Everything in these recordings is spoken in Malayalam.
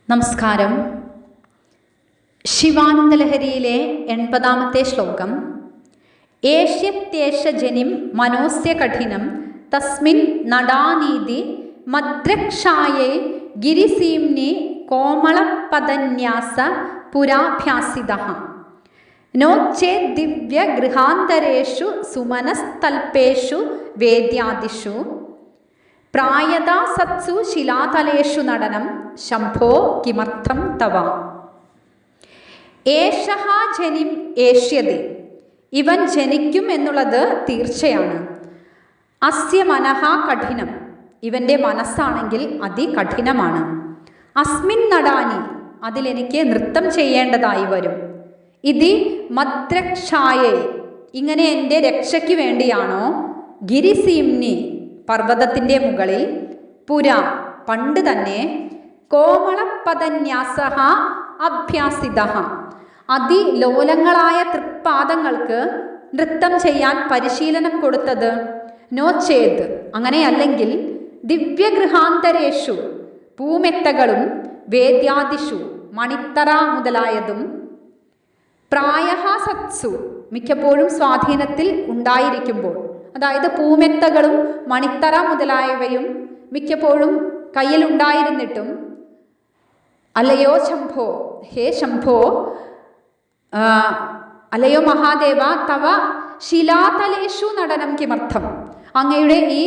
നമസ്കാരം. ശിവാനന്ദലഹരിയിലെ 80-ാമത്തെ ശ്ലോകം. ഏഷ്യത്യേഷ ജനിം മനോസ്യ കഠിനം തസ്മിൻ നടാനീതി മദ്രക്ഷായേ ഗിരിസീംനി കോമളപദന്യാസ പുരാഭ്യാസിതഃ നോചേത് ദിവ്യഗൃഹാന്തരേഷു സുമനസ്തൽപേഷു വേദ്യാദിഷു പ്രായതാ സത്സു ശിലാതലേഷു നടനം ശംഭോ കിമർത്ഥം തവ. ഏഷഃ ജനിം ഏഷ്യതി, ഇവൻ ജനിക്കും എന്നുള്ളത് തീർച്ചയാണ്. അസ്യ മനഃ കഠിനം, ഇവൻ്റെ മനസ്സാണെങ്കിൽ അതികഠിനമാണ്. അസ്മിൻ നടാനി, അതിലെനിക്ക് നൃത്തം ചെയ്യേണ്ടതായി വരും. ഇതി മദ്രക്ഷായേ, ഇങ്ങനെ എൻ്റെ രക്ഷയ്ക്ക് വേണ്ടിയാണോ, ഗിരിസീംനി, പർവ്വതത്തിൻ്റെ മുകളിൽ, പുര, പണ്ട് തന്നെ, കോമളപദന്യാസഃ അഭ്യാസിതഃ, അതിലോലങ്ങളായ തൃപ്പാദങ്ങൾക്ക് നൃത്തം ചെയ്യാൻ പരിശീലനം കൊടുത്തത്. നോചേത്, അങ്ങനെയല്ലെങ്കിൽ, ദിവ്യഗൃഹാന്തരേഷു, പൂമെത്തകളും, വേദ്യാദിഷു, മണിത്തറ മുതലായതും, പ്രായഃ സത്സു, മിക്കപ്പോഴും സ്വാധീനത്തിൽ ഉണ്ടായിരിക്കുമ്പോൾ, അതായത് പൂമെത്തകളും മണിത്തറ മുതലായവയും മിക്കപ്പോഴും കയ്യിലുണ്ടായിരുന്നിട്ടും, അല്ലയോ ശംഭോ, ഹേ ശംഭോ, അല്ലയോ മഹാദേവ, തവ ശിലാതലേഷു നടനം കിമർത്ഥം, അങ്ങയുടെ ഈ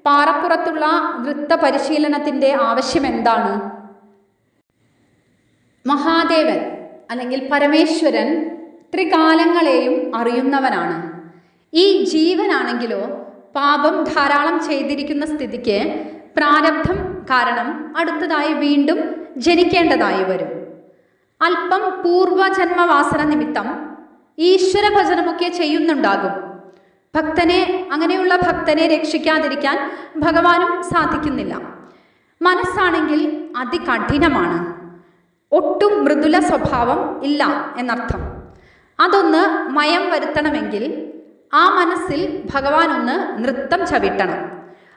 പാറപ്പുറത്തുള്ള നൃത്ത പരിശീലനത്തിൻ്റെ ആവശ്യം എന്താണ്? മഹാദേവൻ അല്ലെങ്കിൽ പരമേശ്വരൻ ത്രികാലങ്ങളെയും അറിയുന്നവനാണ്. ഈ ജീവനാണെങ്കിലോ പാപം ധാരാളം ചെയ്തിരിക്കുന്ന സ്ഥിതിക്ക് പ്രാരബ്ധം കാരണം അടുത്തതായി വീണ്ടും ജനിക്കേണ്ടതായി വരും. അല്പം പൂർവജന്മവാസന നിമിത്തം ഈശ്വര ഭജനമൊക്കെ ചെയ്യുന്നുണ്ടാകും. അങ്ങനെയുള്ള ഭക്തനെ രക്ഷിക്കാതിരിക്കാൻ ഭഗവാനും സാധിക്കുന്നില്ല. മനസ്സാണെങ്കിൽ അതികഠിനമാണ്, ഒട്ടും മൃദുല സ്വഭാവം ഇല്ല എന്നർത്ഥം. അതൊന്ന് മയം വരുത്തണമെങ്കിൽ ആ മനസ്സിൽ ഭഗവാൻ ഒന്ന് നൃത്തം ചവിട്ടണം.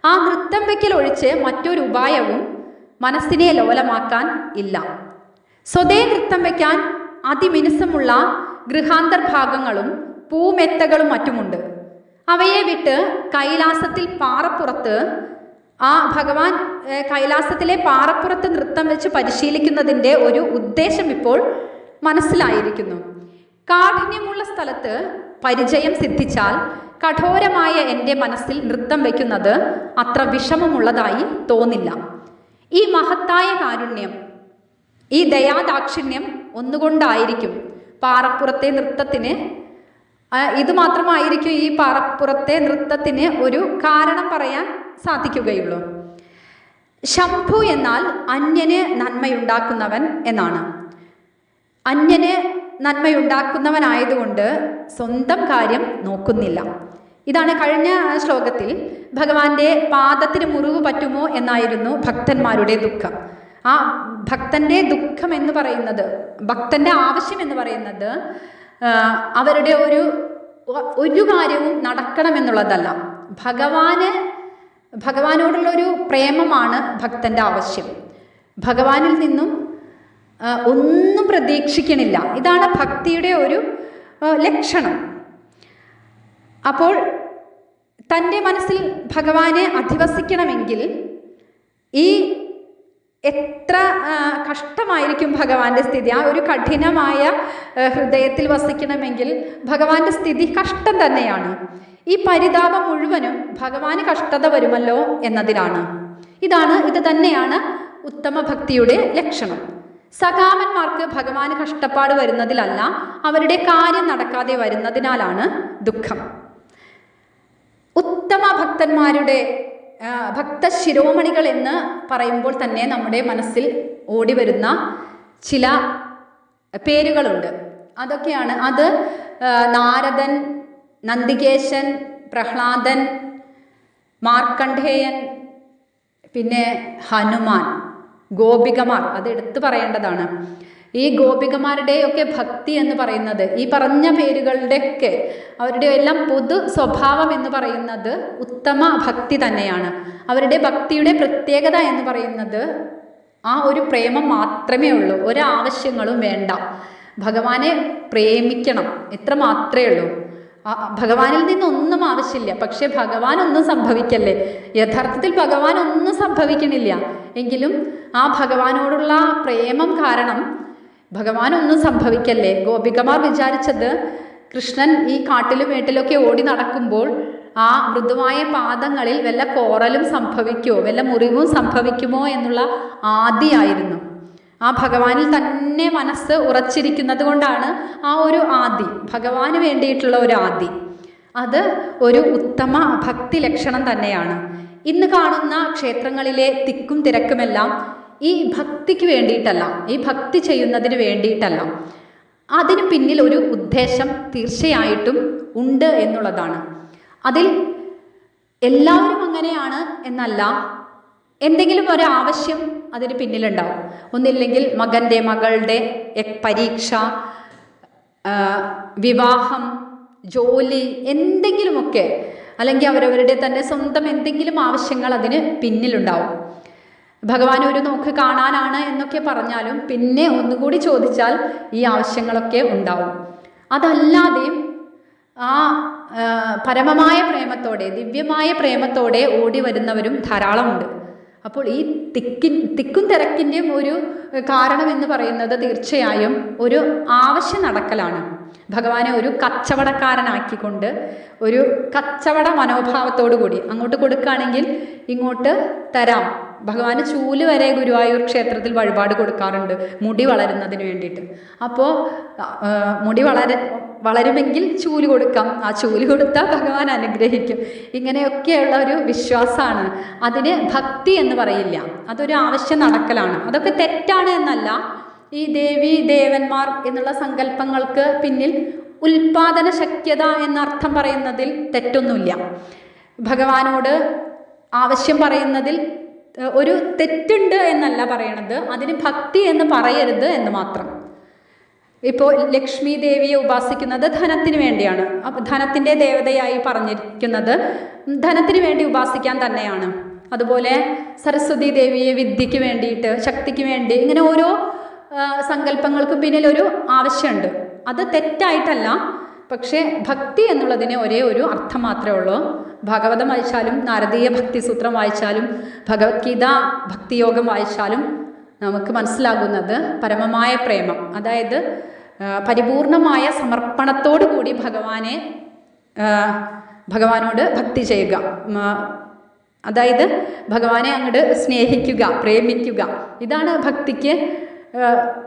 ആ നൃത്തം വയ്ക്കൽ ഒഴിച്ച് മറ്റൊരു ഉപായവും മനസ്സിനെ ലോലമാക്കാൻ ഇല്ല. സ്വതേ നൃത്തം വയ്ക്കാൻ അതിമിനുസമുള്ള ഗൃഹാന്തർഭാഗങ്ങളും പൂമെത്തകളും മറ്റുമുണ്ട്. അവയെ വിട്ട് കൈലാസത്തിൽ പാറപ്പുറത്ത്, ആ ഭഗവാൻ കൈലാസത്തിലെ പാറപ്പുറത്ത് നൃത്തം വെച്ച് പരിശീലിക്കുന്നതിൻ്റെ ഒരു ഉദ്ദേശം ഇപ്പോൾ മനസ്സിലായിരിക്കുന്നു. കാഠിന്യമുള്ള സ്ഥലത്ത് പരിചയം സിദ്ധിച്ചാൽ കഠോരമായ എൻ്റെ മനസ്സിൽ നൃത്തം വയ്ക്കുന്നത് അത്ര വിഷമമുള്ളതായി തോന്നില്ല. ഈ മഹത്തായ കാരുണ്യം, ഈ ദയാദാക്ഷിണ്യം ഒന്നുകൊണ്ടായിരിക്കും പാറപ്പുറത്തെ നൃത്തത്തിന്, ഇത് മാത്രമായിരിക്കും ഈ പാറപ്പുറത്തെ നൃത്തത്തിന് ഒരു കാരണം പറയാൻ സാധിക്കുകയുള്ളൂ. ശംഭു എന്നാൽ അന്യന് നന്മയുണ്ടാക്കുന്നവൻ എന്നാണ്. അന്യന് നന്മയുണ്ടാക്കുന്നവനായതുകൊണ്ട് സ്വന്തം കാര്യം നോക്കുന്നില്ല. ഇതാണ് കഴിഞ്ഞ ശ്ലോകത്തിൽ ഭഗവാന്റെ പാദത്തിന് മുറിവ് പറ്റുമോ എന്നായിരുന്നു ഭക്തന്മാരുടെ ദുഃഖം. ആ ഭക്തന്റെ ദുഃഖം എന്ന് പറയുന്നത്, ഭക്തന്റെ ആവശ്യം എന്ന് പറയുന്നത് അവരുടെ ഒരു കാര്യവും നടക്കണമെന്നുള്ളതല്ല. ഭഗവാനോടുള്ളൊരു പ്രേമമാണ് ഭക്തന്റെ ആവശ്യം. ഭഗവാനിൽ നിന്നും ഒന്നും പ്രതീക്ഷിക്കണില്ല. ഇതാണ് ഭക്തിയുടെ ഒരു ലക്ഷണം. അപ്പോൾ തൻ്റെ മനസ്സിൽ ഭഗവാനെ അധിവസിക്കണമെങ്കിൽ ഈ എത്ര കഷ്ടമായിരിക്കും ഭഗവാന്റെ സ്ഥിതി. ആ ഒരു കഠിനമായ ഹൃദയത്തിൽ വസിക്കണമെങ്കിൽ ഭഗവാന്റെ സ്ഥിതി കഷ്ടം തന്നെയാണ്. ഈ പരിതാപം മുഴുവനും ഭഗവാന് കഷ്ടത വരുമല്ലോ എന്നതിലാണ്. ഇത് തന്നെയാണ് ഉത്തമ ഭക്തിയുടെ ലക്ഷണം. സകാമന്മാർക്ക് ഭഗവാന് കഷ്ടപ്പാട് വരുന്നതിലല്ല, അവരുടെ കാര്യം നടക്കാതെ വരുന്നതിനാലാണ് ദുഃഖം. ഉത്തമ ഭക്തന്മാരുടെ ഭക്തശിരോമണികൾ എന്ന് പറയുമ്പോൾ തന്നെ നമ്മുടെ മനസ്സിൽ ഓടി വരുന്ന ചില പേരുകളുണ്ട്. അതൊക്കെയാണ് നാരദൻ, നന്ദികേശൻ, പ്രഹ്ലാദൻ, മാർക്കണ്ഡേയൻ, പിന്നെ ഹനുമാൻ, ഗോപികമാർ. അത് എടുത്തു പറയേണ്ടതാണ്. ഈ ഗോപികമാരുടെയൊക്കെ ഭക്തി എന്ന് പറയുന്നത്, ഈ പറഞ്ഞ പേരുകളുടെയൊക്കെ അവരുടെ എല്ലാം പൊതു സ്വഭാവം എന്ന് പറയുന്നത് ഉത്തമ ഭക്തി തന്നെയാണ്. അവരുടെ ഭക്തിയുടെ പ്രത്യേകത എന്ന് പറയുന്നത് ആ ഒരു പ്രേമം മാത്രമേ ഉള്ളൂ. ഒരാവശ്യങ്ങളും വേണ്ട. ഭഗവാനെ പ്രേമിക്കണം, ഇത്ര മാത്രമേ ഉള്ളൂ. ഭഗവാനിൽ നിന്നൊന്നും ആവശ്യമില്ല. പക്ഷെ ഭഗവാൻ ഒന്നും സംഭവിക്കല്ലേ, യഥാർത്ഥത്തിൽ ഭഗവാൻ ഒന്നും സംഭവിക്കണില്ല. എങ്കിലും ആ ഭഗവാനോടുള്ള പ്രേമം കാരണം ഭഗവാൻ ഒന്നും സംഭവിക്കല്ലേ. ഗോപികമാർ വിചാരിച്ചത് കൃഷ്ണൻ ഈ കാട്ടിലും വീട്ടിലൊക്കെ ഓടി നടക്കുമ്പോൾ ആ മൃദുവായ പാദങ്ങളിൽ വല്ല കോറലും സംഭവിക്കുമോ, വല്ല മുറിവും സംഭവിക്കുമോ എന്നുള്ള ആദിയായിരുന്നു. ആ ഭഗവാനിൽ തന്നെ മനസ്സ് ഉറച്ചിരിക്കുന്നത് കൊണ്ടാണ് ആ ഒരു ആദി, ഭഗവാന് വേണ്ടിയിട്ടുള്ള ഒരു ആദി. അത് ഒരു ഉത്തമ ഭക്തി ലക്ഷണം തന്നെയാണ്. ഇന്ന് കാണുന്ന ക്ഷേത്രങ്ങളിലെ തിക്കും തിരക്കുമെല്ലാം ഈ ഭക്തിക്ക് വേണ്ടിയിട്ടല്ല, ഈ ഭക്തി ചെയ്യുന്നതിന് വേണ്ടിയിട്ടല്ല. അതിന് പിന്നിൽ ഒരു ഉദ്ദേശം തീർച്ചയായിട്ടും ഉണ്ട് എന്നുള്ളതാണ്. അതിൽ എല്ലാവരും അങ്ങനെയാണ് എന്നല്ല, എന്തെങ്കിലും ഒരാവശ്യം അതിന് പിന്നിലുണ്ടാവും. ഒന്നില്ലെങ്കിൽ മകൻ്റെ മകളുടെ പരീക്ഷ, വിവാഹം, ജോലി, എന്തെങ്കിലുമൊക്കെ, അല്ലെങ്കിൽ അവരവരുടെ തന്നെ സ്വന്തം എന്തെങ്കിലും ആവശ്യങ്ങൾ അതിന് പിന്നിലുണ്ടാവും. ഭഗവാൻ ഒരു നോക്ക് കാണാനാണ് എന്നൊക്കെ പറഞ്ഞാലും പിന്നെ ഒന്നുകൂടി ചോദിച്ചാൽ ഈ ആവശ്യങ്ങളൊക്കെ ഉണ്ടാവും. അതല്ലാതെയും ആ പരമമായ പ്രേമത്തോടെ, ദിവ്യമായ പ്രേമത്തോടെ ഓടി വരുന്നവരും ധാരാളമുണ്ട്. അപ്പോൾ ഈ തിക്കും തിരക്കിൻ്റെയും ഒരു കാരണം എന്ന് പറയുന്നത് തീർച്ചയായും ഒരു ആവശ്യം നടക്കലാണ്. ഭഗവാനെ ഒരു കച്ചവടക്കാരനാക്കിക്കൊണ്ട്, ഒരു കച്ചവട മനോഭാവത്തോടു കൂടി അങ്ങോട്ട് കൊടുക്കുകയാണെങ്കിൽ ഇങ്ങോട്ട് തരാം. ഭഗവാന് ചൂല് വരെ ഗുരുവായൂർ ക്ഷേത്രത്തിൽ വഴിപാട് കൊടുക്കാറുണ്ട് മുടി വളരുന്നതിന് വേണ്ടിയിട്ട്. അപ്പോൾ മുടി വളരുമെങ്കിൽ ചൂല് കൊടുക്കാം, ആ ചൂല് കൊടുത്താൽ ഭഗവാൻ അനുഗ്രഹിക്കും. ഇങ്ങനെയൊക്കെയുള്ള ഒരു വിശ്വാസമാണ്. അതിന് ഭക്തി എന്ന് പറയില്ല, അതൊരു ആവശ്യം നടക്കലാണ്. അതൊക്കെ തെറ്റാണ് എന്നല്ല. ഈ ദേവി ദേവന്മാർ എന്നുള്ള സങ്കല്പങ്ങൾക്ക് പിന്നിൽ ഉൽപാദന ശക്യത എന്നർത്ഥം പറയുന്നതിൽ തെറ്റൊന്നുമില്ല. ഭഗവാനോട് ആവശ്യം പറയുന്നതിൽ ഒരു തെറ്റുണ്ട് എന്നല്ല പറയണത്, അതിന് ഭക്തി എന്ന് പറയരുത് എന്ന് മാത്രം. ഇപ്പോൾ ലക്ഷ്മി ദേവിയെ ഉപാസിക്കുന്നത് ധനത്തിന് വേണ്ടിയാണ്. ധനത്തിൻ്റെ ദേവതയായി പറഞ്ഞിരിക്കുന്നത് ധനത്തിന് വേണ്ടി ഉപാസിക്കാൻ തന്നെയാണ്. അതുപോലെ സരസ്വതി ദേവിയെ വിദ്യയ്ക്ക് വേണ്ടിയിട്ട്, ശക്തിക്ക് വേണ്ടി, ഇങ്ങനെ ഓരോ സങ്കല്പങ്ങൾക്കും പിന്നിലൊരു ആവശ്യമുണ്ട്. അത് തെറ്റായിട്ടല്ല. പക്ഷേ ഭക്തി എന്നുള്ളതിന് ഒരേ ഒരു അർത്ഥം മാത്രമേ ഉള്ളൂ. ഭാഗവതം വായിച്ചാലും, നാരദീയ ഭക്തിസൂത്രം വായിച്ചാലും, ഭഗവത്ഗീത ഭക്തിയോഗം വായിച്ചാലും നമുക്ക് മനസ്സിലാകുന്നത് പരമമായ പ്രേമം, അതായത് പരിപൂർണമായ സമർപ്പണത്തോടു കൂടി ഭഗവാനോട് ഭക്തി ചെയ്യുക, അതായത് ഭഗവാനെ അങ്ങോട്ട് സ്നേഹിക്കുക, പ്രേമിക്കുക. ഇതാണ്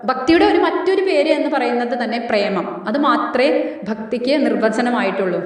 ഭക്തിയുടെ മറ്റൊരു പേര് എന്ന് പറയുന്നത് തന്നെ പ്രേമം. അത് മാത്രമേ ഭക്തിക്ക് നിർവചനമായിട്ടുള്ളൂ.